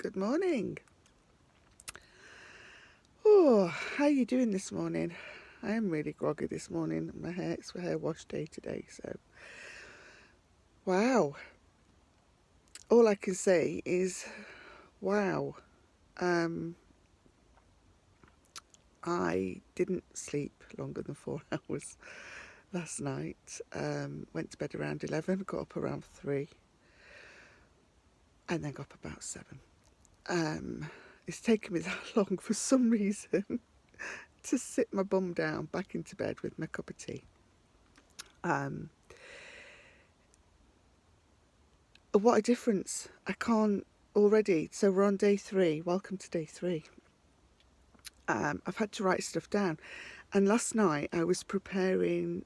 Good morning. Oh, how are you doing this morning? I am really groggy this morning. It's hair wash day today, so wow. All I can say is wow. I didn't sleep longer than 4 hours last night. Went to bed around 11, got up around 3, and then got up about 7. It's taken me that long for some reason to sit my bum down back into bed with my cup of tea. What a difference. I can't already. So we're on day 3. Welcome to day 3. I've had to write stuff down. And last night I was preparing,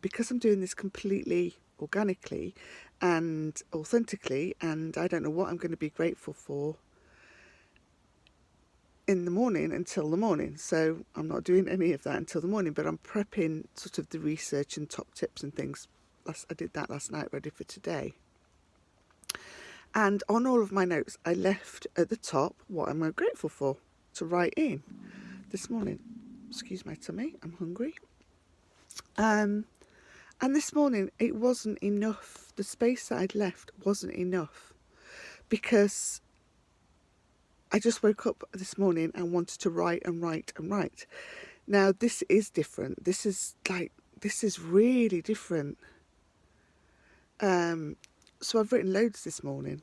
because I'm doing this completely organically and authentically, and I don't know what I'm going to be grateful for in the morning until the morning. So I'm not doing any of that until the morning, but I'm prepping sort of the research and top tips and things. I did that last night, ready for today. And on all of my notes, I left at the top what I'm grateful for to write in this morning. Excuse my tummy, I'm hungry. And this morning, it wasn't enough. The space that I'd left wasn't enough because I just woke up this morning and wanted to write and write and write. Now, this is different. This is really different. So I've written loads this morning.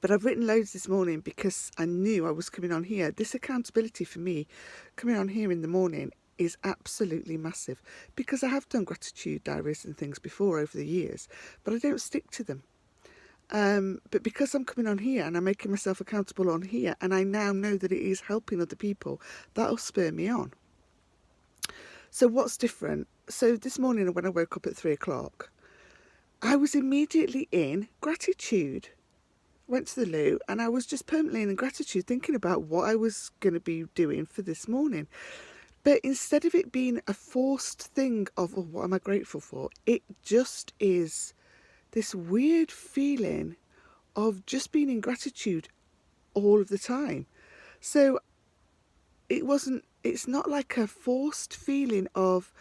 But I've written loads this morning because I knew I was coming on here. This accountability for me, coming on here in the morning, is absolutely massive. Because I have done gratitude diaries and things before over the years, but I don't stick to them. But because I'm coming on here and I'm making myself accountable on here, and I now know that it is helping other people, that'll spur me on. So what's different? So this morning when I woke up at 3 o'clock, I was immediately in gratitude. Went to the loo and I was just permanently in gratitude, thinking about what I was going to be doing for this morning. But instead of it being a forced thing of, oh, what am I grateful for? It just is this weird feeling of just being in gratitude all of the time. So it's not like a forced feeling of,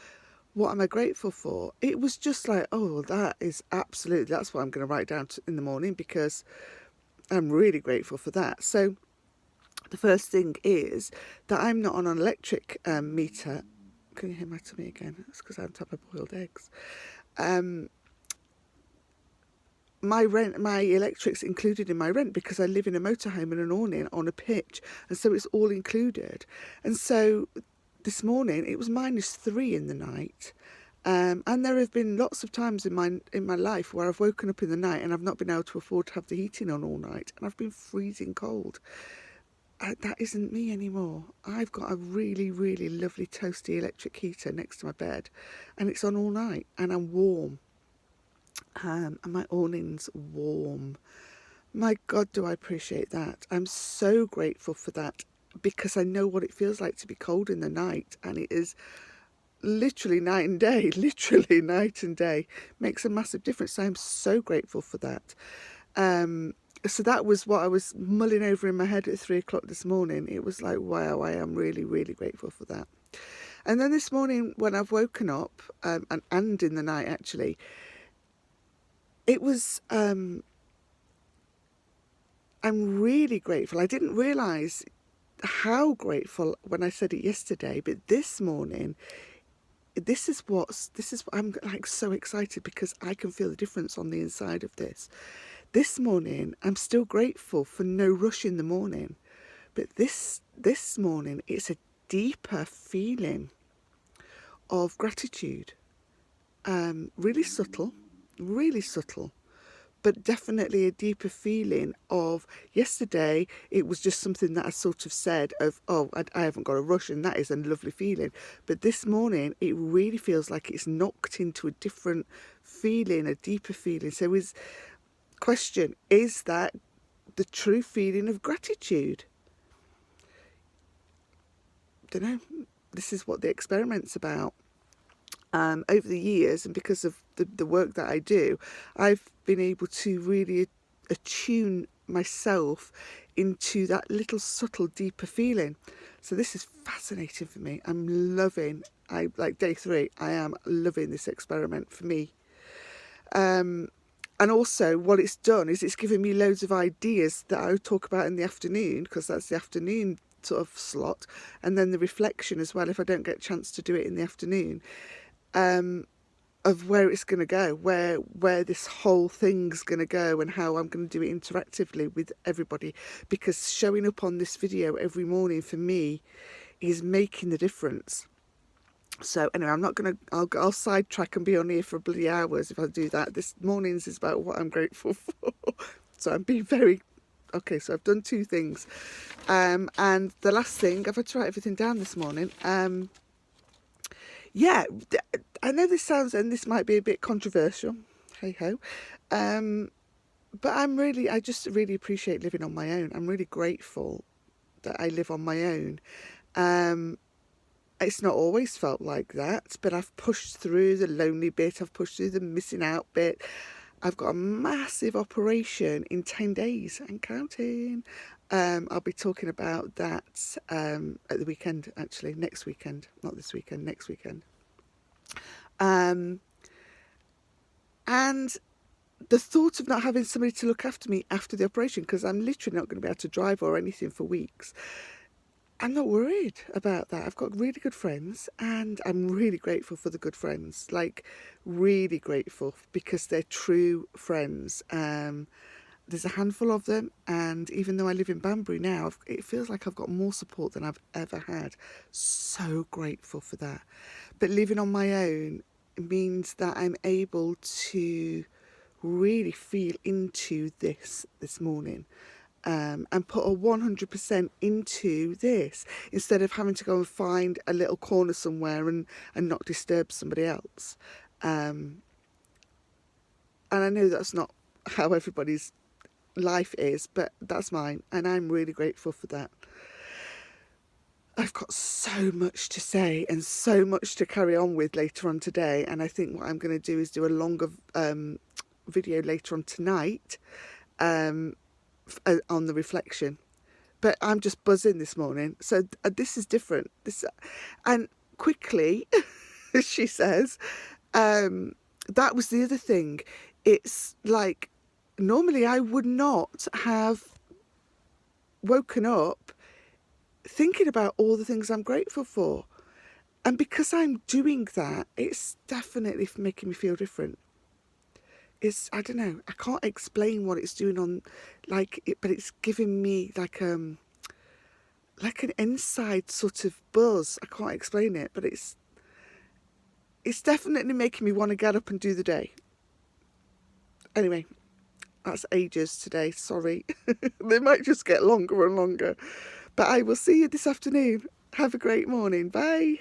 what am I grateful for? It was just like, oh, that's what I'm going to write down in the morning because I'm really grateful for that. So the first thing is that I'm not on an electric meter. Can you hear my tummy again? That's because I haven't had my boiled eggs. My electric's included in my rent because I live in a motorhome and an awning on a pitch, and so it's all included. And so this morning it was -3 in the night. And there have been lots of times in my life where I've woken up in the night and I've not been able to afford to have the heating on all night, and I've been freezing cold. That isn't me anymore. I've got a really, really lovely toasty electric heater next to my bed, and it's on all night, and I'm warm. And my awning's warm. My God, do I appreciate that. I'm so grateful for that because I know what it feels like to be cold in the night, and it is literally night and day. Literally night and day makes a massive difference. So I'm so grateful for that. So that was what I was mulling over in my head at 3 o'clock this morning. It was like, wow, I am really, really grateful for that. And then this morning when I've woken up, and in the night actually, it was, I'm really grateful. I didn't realise how grateful when I said it yesterday, but this morning, this is what I'm like so excited because I can feel the difference on the inside of this. This morning, I'm still grateful for no rush in the morning, but this morning, it's a deeper feeling of gratitude. Really subtle, but definitely a deeper feeling of yesterday. It was just something that I sort of said of, oh, I haven't got a rush, and that is a lovely feeling. But this morning, it really feels like it's knocked into a different feeling, a deeper feeling. So is that the true feeling of gratitude? Don't know. This is what the experiment's about. Over the years, and because of the work that I do, I've been able to really attune myself into that little subtle deeper feeling. So this is fascinating for me. I'm loving, like day 3, I am loving this experiment for me. And also what it's done is it's given me loads of ideas that I'll talk about in the afternoon, because that's the afternoon sort of slot, and then the reflection as well if I don't get a chance to do it in the afternoon, of where it's going to go, where this whole thing's going to go, and how I'm going to do it interactively with everybody, because showing up on this video every morning for me is making the difference. So anyway, I'm not going to, I'll sidetrack and be on here for bloody hours if I do that. This morning's is about what I'm grateful for. So I'm being very, okay, so I've done 2 things. And the last thing, I've had to write everything down this morning. Yeah, I know this sounds, and this might be a bit controversial, hey ho, but I just really appreciate living on my own. I'm really grateful that I live on my own. It's not always felt like that, but I've pushed through the lonely bit, I've pushed through the missing out bit. I've got a massive operation in 10 days and counting. I'll be talking about that at the weekend, actually, next weekend, not this weekend, next weekend. And the thought of not having somebody to look after me after the operation, because I'm literally not going to be able to drive or anything for weeks, I'm not worried about that. I've got really good friends, and I'm really grateful for the good friends, like really grateful, because they're true friends. There's a handful of them, and even though I live in Banbury now, it feels like I've got more support than I've ever had. So grateful for that. But living on my own means that I'm able to really feel into this morning. And put a 100% into this, instead of having to go and find a little corner somewhere and not disturb somebody else. And I know that's not how everybody's life is, but that's mine, and I'm really grateful for that. I've got so much to say and so much to carry on with later on today, and I think what I'm going to do is do a longer video later on tonight on the reflection. But I'm just buzzing this morning, so this is different. And quickly, she says, that was the other thing. It's like, normally I would not have woken up thinking about all the things I'm grateful for. And because I'm doing that, it's definitely making me feel different. I don't know, I can't explain what it's doing on, but it's giving me like an inside sort of buzz. I can't explain it, but it's definitely making me want to get up and do the day. Anyway, that's ages today, sorry. They might just get longer and longer. But I will see you this afternoon. Have a great morning. Bye.